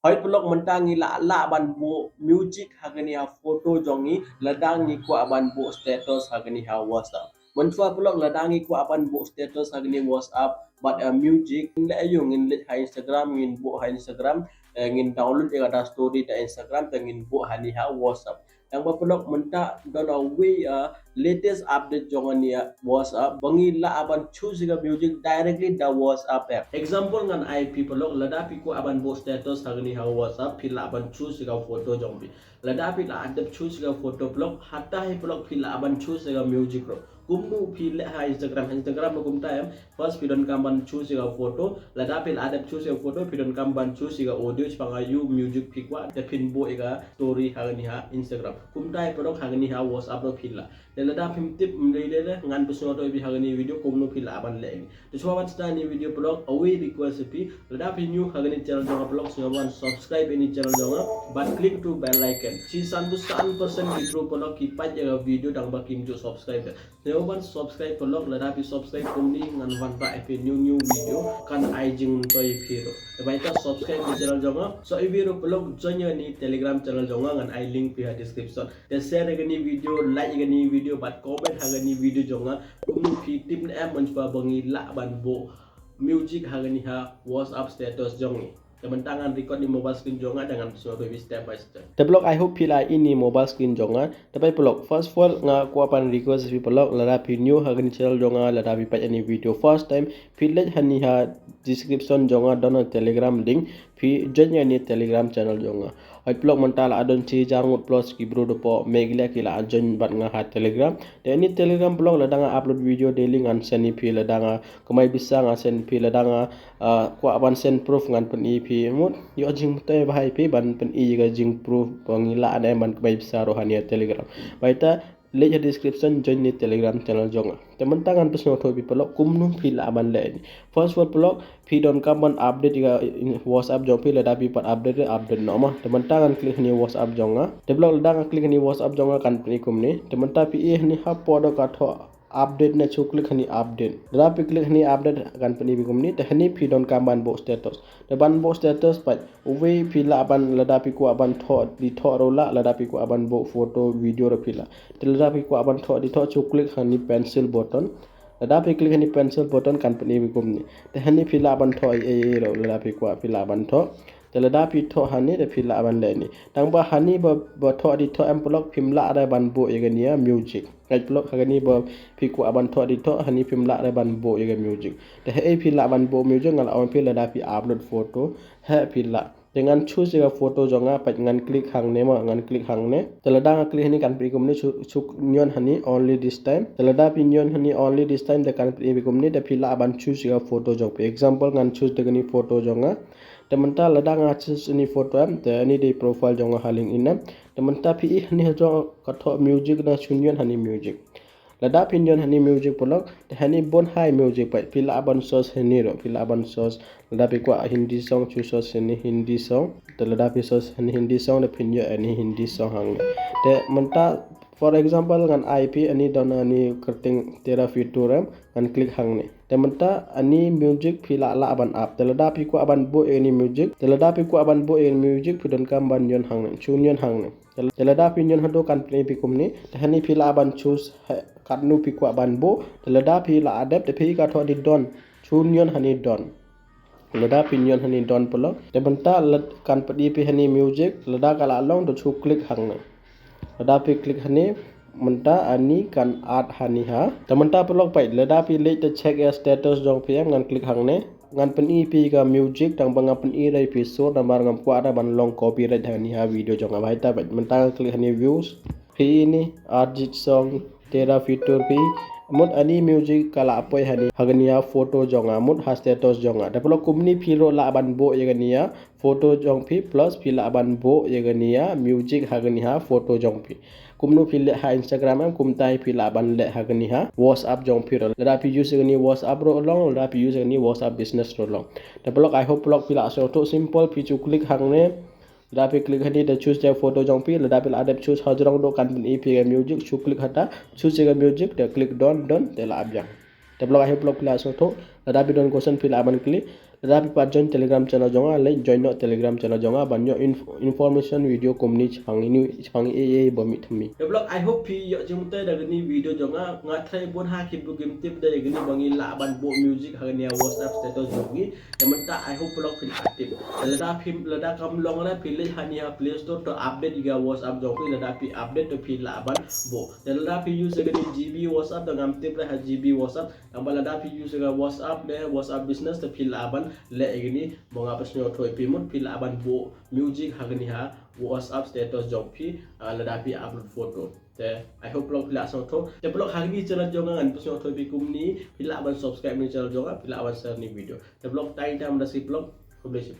Hoi pelok mentangi la ban bo music hagani ha foto jongi ladangi ku aban bo status hagani ha WhatsApp. Mentua pelok ladangi ku aban bo status hagani WhatsApp but music in la ayung in ha Instagram ngin bo ha Instagram ngin download ada story da Instagram ngin bo hani ha WhatsApp. Yang pelok menta dona we latest update jongani WhatsApp bangi la aban choose ga music directly da WhatsApp app. Example ngan IP pelok lada piku aban bo status hagani ha WhatsApp pila aban choose ga foto jongbi. Lada pila adap choose ga foto pelok hatta he pelok pila aban choose ga music ro. Kumno pila ha Instagram no kumta em first pidon kamban choose ga foto lada pila adap choose ga foto pidon kamban choose ga audio pangayu music pikwa de pin bo ga story hagani ha Instagram. Kumta he pelok hagani ha WhatsApp ro pila. Dan lada pim tip mrele ngan pesno to bi hagani video kumno pila aban le. Disuawan sta ni video pelok away request pi lada pi new hagani channel jonga pelok suawan subscribe ini channel jonga but click to bell icon. Si 100% ki pro pelok ki pa jaga video dang bakim jo subscribe. Suawan subscribe pelok lada pi subscribe kumni ngan wan ba ip new video kan aijing to ipiro. Baita subscribe di channel jonga so ipiro pelok join ni telegram channel jonga ngan I link pi description. Dan share gani video like gani video but comment hagani video jonga kumnu pi tip na em mencoba bangi la ban bo music hagani ha WhatsApp status jongi. Teman-tangan record di mobile screen jonga dengan semua baby step by step. Deblok I hope pila ini mobile screen jonga. Tapi pelok first of all nga kuapan request pi pelok lada pi new hagani channel jonga lada pi pat ini video first time pila hani ha description jonga dono telegram link pi join ni telegram channel jonga. Hoi pelok mental adon ci jangut plus ki bro depo megila kila join bat nga ha telegram. Dan ini telegram pelok lada nga upload video daily ngan seni pi lada nga kemai bisa nga sen pi lada nga kuapan sen proof ngan pen pi mut yo jing tay bahai pi ban pen ga jing proof pangila ada ban kemai bisa rohani telegram. Baita link description join ni telegram channel jonga. Teman tangan pesno to pi pelok kumnu pi la ban le. First word pelok pi don kaman update ga WhatsApp jong pi lada pi pat update nama. Teman tangan klik ni WhatsApp jonga. Deblok lada klik ni WhatsApp jonga kan pi kumni. Teman tapi ni ha podo ka tho update na chu klik ni update. Dra pi klik ni update kan pi kumni te hani pi don kaman bo status. De ban bo status pat uwe pi la ban lada pi ku aban tho di tho rola lada pi ku aban bo foto video ro pi la. Te lada pi ku aban tho di tho chu klik ni pencil button. Lada pi klik ni pencil button kan pi kumni. Te hani pi la ban tho ro lada pi ku pi la ban tho. Te lada pi tho hani de pi la ban le ni. Tang ba hani ba tho di tho em blok pim la ada ban bo ye gania music. Right blok hagani ba pi ku aban tho di tho hani pim la ada ban bo ye music. Te he pi la ban bo music ngal awan pi lada pi upload photo he pi la. Dengan choose ga foto jonga pat ngan klik hang ne ma ngan klik hang ne. Te lada nga klik ni kan pi kumni chuk nyon hani only this time. Te lada pi nyon hani only this time de kan pi kumni de pi la ban choose ga foto jong pi example ngan choose de ni foto jonga. Teman-ta lada nga choose ni foto am te ni de profile jonga haling inam. Teman-ta pi ni jo katho music na chunyon hani music. Lada pinjon hani music polok te hani bon high music pa pila aban sos hani ro pila aban sos lada pi kwa hindi song chu sos hani hindi song te lada pi sos hani hindi song de pinjo ani hindi song hang te menta for example ngan IP ani dona ani kerting tera fitur kan klik hang ni te menta ani music pila la aban up te lada pi kwa aban bo ani music te lada pi kwa aban bo ani music pidon kam ban yon hang ni chun yon hang ni te lada pi yon hado kan play pi kum ni te hani pila aban choose kadnu pi kwa ban bo te lada pi la adap te pi ka tho di don chun yon hani don lada pi yon hani don polo te benta kan padi pi hani music lada kala long to chu klik hang ni lada pi klik hani menta ani kan art hani ha tementa pelok pai lada pi le te check status jong pi ngan klik hang ne ngan pen pi ga music tang bang pen rai pi so na mar ngam kwa da ban long copyright hani ha video jong abai ta menta klik hani views pi ni arjit song tera fitur pi mut ani music kala apoi hani hagania photo jonga mut ha status jonga develop kumni phiro la ban bo yegania photo jong pi plus phi la ban bo yegania music hagania photo jong pi kumnu phi le ha Instagram am kumtai phi la ban le hagania WhatsApp jong pi ro la pi use ni WhatsApp ro long la pi use ni WhatsApp business ro long develop I hope blog phi la so to simple pi chu click hang ne lada pi klik hani de choose the photo jong pi lada pi adap choose ha jong do kan pi ga music chu click hata choose ga music de click don de la abjang de blog I blog la so to lada pi don question pi la ban klik lada pi pat join telegram channel jonga le join no telegram channel jonga banyo information video komni chang e bomi thmi develop I hope pi yo jumte daga ni video jonga ngathai bon ha kit bu game tip da gani bangi la ban bo music hagani whatsapp status jogi yamanta I hope blog pin active lada kam long na pi le hani ha play store to update iga whatsapp jogi lada pi update to pi la ban bo lada pi use gani gb whatsapp da ngam tip ha gb whatsapp ambala da pi use ga whatsapp le whatsapp business to pi la ban le gani bonga pasnyo thoi pi mut pi la ban bo music hagani ha WhatsApp status jog pi lada pi upload photo te I hope blog pila sang tho te blog hari channel jonga ngan pasyo thoi pi kumni pila ban subscribe ni channel jonga pila ban share ni video te blog time time da si blog publish